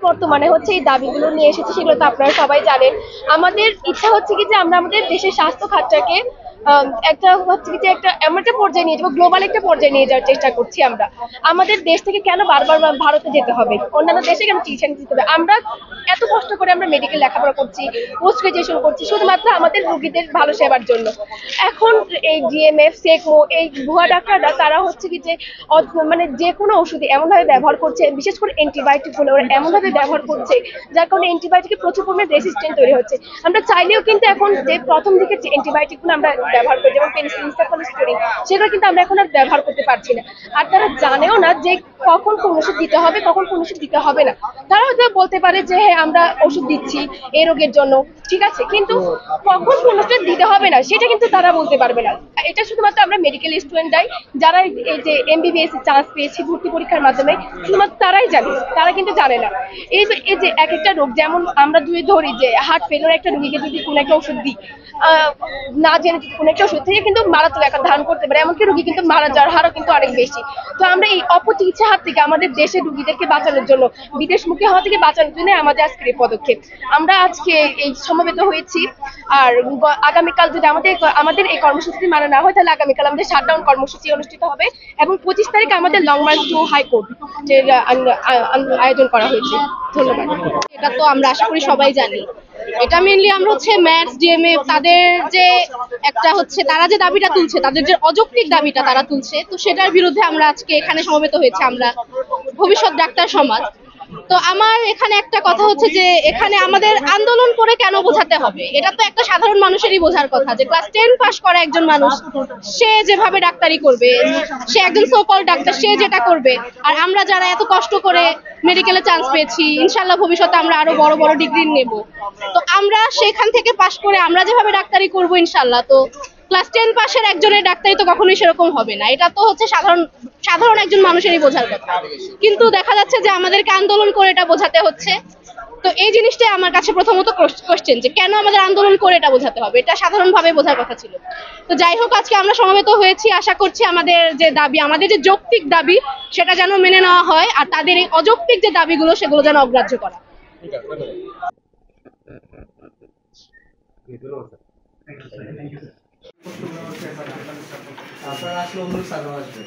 বর্তমানে হচ্ছে এই দাবিগুলো নিয়ে এসেছি, সেগুলো তো আপনারা সবাই জানেন। আমাদের ইচ্ছা হচ্ছে কি যে আমরা আমাদের দেশের স্বাস্থ্য খাতটাকে একটা হচ্ছে কি যে একটা এমন একটা পর্যায়ে নিয়ে যাবো, গ্লোবাল একটা পর্যায়ে নিয়ে যাওয়ার চেষ্টা করছি আমরা। আমাদের দেশ থেকে কেন বারবার ভারতে যেতে হবে, অন্যান্য দেশে কেন চিকিৎসা নিতে হবে? আমরা এত কষ্ট করে আমরা মেডিকেল লেখাপড়া করছি, পোস্ট গ্রাজুয়েশন করছি শুধুমাত্র আমাদের রোগীদের ভালো সেবার জন্য। এখন এই জিএমএফ সেকমো এই ভুয়া ডাক্তাররা তারা হচ্ছে কি যে মানে যে কোনো ওষুধে এমনভাবে ব্যবহার করছে, বিশেষ করে অ্যান্টিবায়োটিক গুলো ওরা এমনভাবে ব্যবহার করছে যার কারণে অ্যান্টিবায়োটিকে প্রচুর পরিমাণে রেসিস্ট্যান্ট তৈরি হচ্ছে। আমরা চাইলেও কিন্তু এখন যে প্রথম দিকে যে অ্যান্টিবায়োটিক গুলো আমরা ব্যবহার করি, যেমন পেনিসিলিন, সাইফ্লোস্পোরিন, সেগুলো কিন্তু আমরা এখন আর ব্যবহার করতে পারছি না। আর তারা জানেও না যে কখন কোন ওষুধ দিতে হবে, কখন কোন ওষুধ দিতে হবে না। তারা হয়তো বলতে পারে যে হ্যাঁ আমরা ওষুধ দিচ্ছি এই রোগের জন্য, ঠিক আছে, কিন্তু কখন কোন ওষুধ দিতে হবে না সেটা কিন্তু তারা বলতে পারবে না। এটা শুধুমাত্র আমরা মেডিকেল স্টুডেন্টরাই, যারা এই যে এমবিবিএস এর চান্স পেয়েছি ভর্তি পরীক্ষার মাধ্যমে, শুধুমাত্র তারাই জানে, তারা কিন্তু জানে না। এই যে এক একটা রোগ, যেমন আমরা যদি ধরি যে হার্ট ফেলিওর একটা রোগীকে যদি কোনো একটা ওষুধ দিই, না জেনে যদি কোনো একটা ওষুধ থেকে কিন্তু মারাত্মক একটা ধারণ করতে পারে, এমনকি রোগী কিন্তু মারা যাওয়ার হারও কিন্তু অনেক বেশি। তো আমরা এই অপচিকিৎসার হাত থেকে আমাদের দেশের রোগীদেরকে বাঁচানোর জন্য, বিদেশমুখী হওয়া থেকে বাঁচানোর জন্য আমাদের আজকের এই পদক্ষেপ। আমরা আজকে এই সমবেত হয়েছি। আর আগামীকাল যদি আমাদের এই কর্মসূচি মানা না হয়, তাহলে আগামীকাল আমাদের শাটডাউন কর্মসূচি অনুষ্ঠিত হবে এবং 25 তারিখে আমাদের লং মার্চ টু হাইকোর্ট যে আয়োজন করা হয়েছে। ধন্যবাদ। এটা তো আমরা আশা করি সবাই জানি। এটা মেইনলি আমরা হচ্ছে ম্যাথস ডিএমএফ তাদের যে একটা হচ্ছে তারা যে দাবিটা তুলছে, তাদের যে অযৌক্তিক দাবিটা তারা তুলছে, তো সেটার বিরুদ্ধে আমরা আজকে এখানে সমবেত হয়েছে আমরা ভবিষ্যৎ ডাক্তার সমাজ। তো আমার এখানে একটা কথা হচ্ছে যে এখানে আমাদের আন্দোলন করে কেন বোঝাতে হবে? এটা তো একটা সাধারণ মানুষেরই বোঝার কথা যে ক্লাস 10 পাস করা একজন মানুষ সে যেভাবে ডাক্তারি করবে, সে একজন সোকল ডাক্তার, সে যেটা করবে, আর আমরা যারা এত কষ্ট করে মেডিকেলে চান্স পেয়েছি, ইনশাল্লাহ ভবিষ্যতে আমরা আরো বড় বড় ডিগ্রি নেব, তো আমরা সেখান থেকে পাশ করে আমরা যেভাবে ডাক্তারি করব ইনশাল্লাহ, তো ক্লাস 10 পাশের একজনের ডাক্তারি তো কখনোই সেরকম হবে না। এটা তো হচ্ছে সাধারণ একজন মানুষেরই বোঝার কথা, কিন্তু দেখা যাচ্ছে যে আমাদেরকে আন্দোলন করে এটা বোঝাতে হচ্ছে। তো এই জিনিসটাই আমার কাছে প্রথমত কোশ্চেন, যে কেন আমাদের আন্দোলন করে এটা বোঝাতে হবে? এটা সাধারণভাবে বোঝার কথা ছিল। তো যাই হোক, আজকে আমরা সমবেত হয়েছি, আশা করছি আমাদের যে দাবি, আমাদের যে যৌক্তিক দাবি, সেটা যেন মেনে নেওয়া হয়, আর তাদের এই অযৌক্তিক যে দাবিগুলো সেগুলো যেন অগ্রাহ্য করা। আপনারা আসলে অন্য স্যারও আসবে।